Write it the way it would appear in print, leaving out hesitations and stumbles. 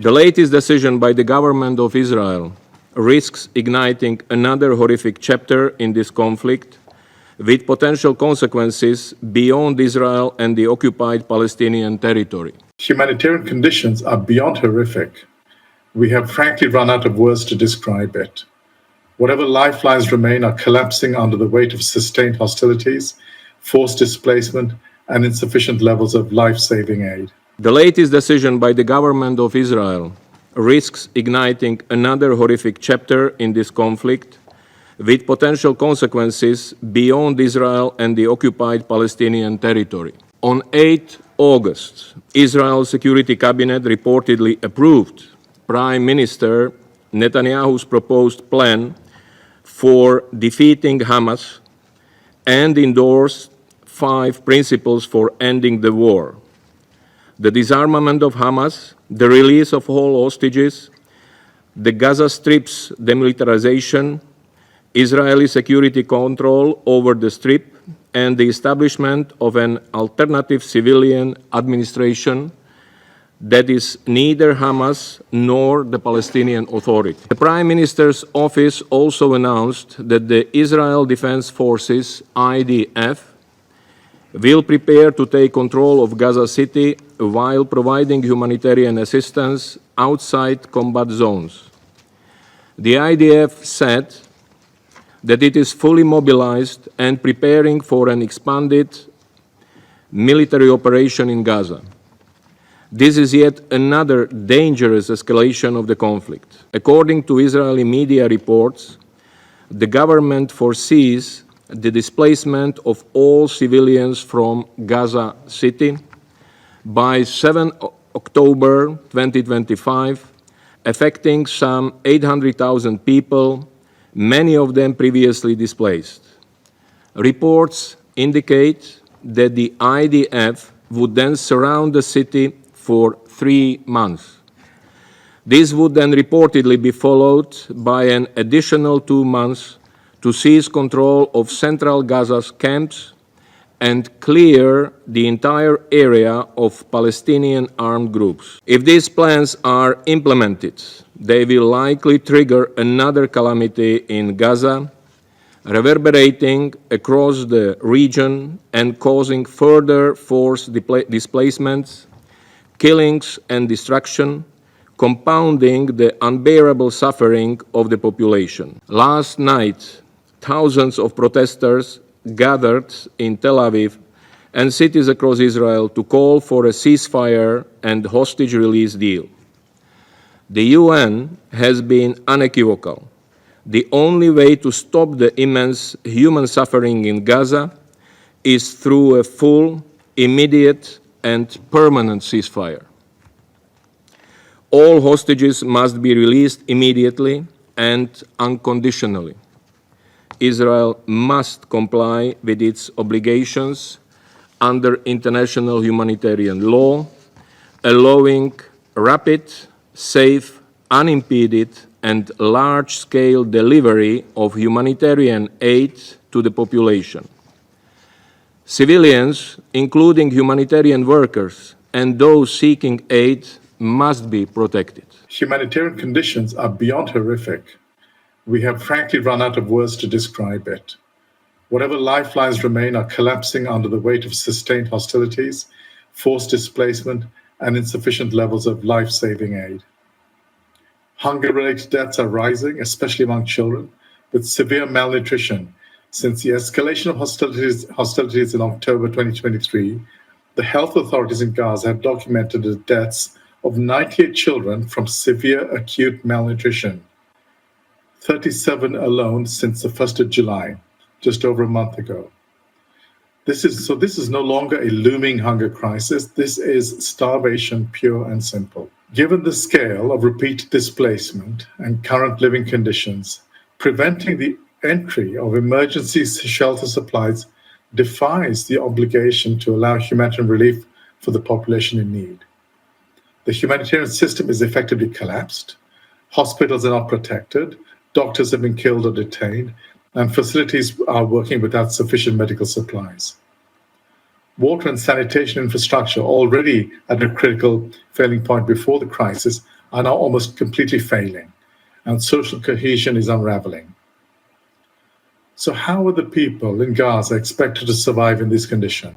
The latest decision by the government of Israel risks igniting another horrific chapter in this conflict, with potential consequences beyond Israel and the occupied Palestinian territory. Humanitarian conditions are beyond horrific. We have frankly run out of words to describe it. Whatever lifelines remain are collapsing under the weight of sustained hostilities, forced displacement, and insufficient levels of life-saving aid. The latest decision by the government of Israel risks igniting another horrific chapter in this conflict, with potential consequences beyond Israel and the occupied Palestinian territory. On 8 August, Israel's Security Cabinet reportedly approved Prime Minister Netanyahu's proposed plan for defeating Hamas and endorsed 5 principles for ending the war: the disarmament of Hamas, the release of all hostages, the Gaza Strip's demilitarization, Israeli security control over the Strip, and the establishment of an alternative civilian administration that is neither Hamas nor the Palestinian Authority. The Prime Minister's office also announced that the Israel Defense Forces, IDF, will prepare to take control of Gaza City while providing humanitarian assistance outside combat zones. The IDF said that it is fully mobilized and preparing for an expanded military operation in Gaza. This is yet another dangerous escalation of the conflict. According to Israeli media reports, the government foresees the displacement of all civilians from Gaza City by 7 October 2025, affecting some 800,000 people, many of them previously displaced. Reports indicate that the IDF would then surround the city for 3 months. This would then reportedly be followed by an additional 2 months to seize control of central Gaza's camps and clear the entire area of Palestinian armed groups. If these plans are implemented, they will likely trigger another calamity in Gaza, reverberating across the region and causing further forced displacements, killings, and destruction, compounding the unbearable suffering of the population. Last night, thousands of protesters gathered in Tel Aviv and cities across Israel to call for a ceasefire and hostage release deal. The UN has been unequivocal. The only way to stop the immense human suffering in Gaza is through a full, immediate, and permanent ceasefire. All hostages must be released immediately and unconditionally. Israel must comply with its obligations under international humanitarian law, allowing rapid, safe, unimpeded, and large-scale delivery of humanitarian aid to the population. Civilians, including humanitarian workers and those seeking aid, must be protected. Humanitarian conditions are beyond horrific. We have frankly run out of words to describe it. Whatever lifelines remain are collapsing under the weight of sustained hostilities, forced displacement, and insufficient levels of life-saving aid. Hunger-related deaths are rising, especially among children, with severe malnutrition. Since the escalation of hostilities in October 2023, the health authorities in Gaza have documented the deaths of 98 children from severe acute malnutrition, 37 alone since the 1st of July, just over a month ago. This is no longer a looming hunger crisis. This is starvation, pure and simple. Given the scale of repeat displacement and current living conditions, preventing the entry of emergency shelter supplies defies the obligation to allow humanitarian relief for the population in need. The humanitarian system is effectively collapsed. Hospitals are not protected. Doctors have been killed or detained, and facilities are working without sufficient medical supplies. Water and sanitation infrastructure, already at a critical failing point before the crisis, are now almost completely failing, and social cohesion is unraveling. So how are the people in Gaza expected to survive in this condition?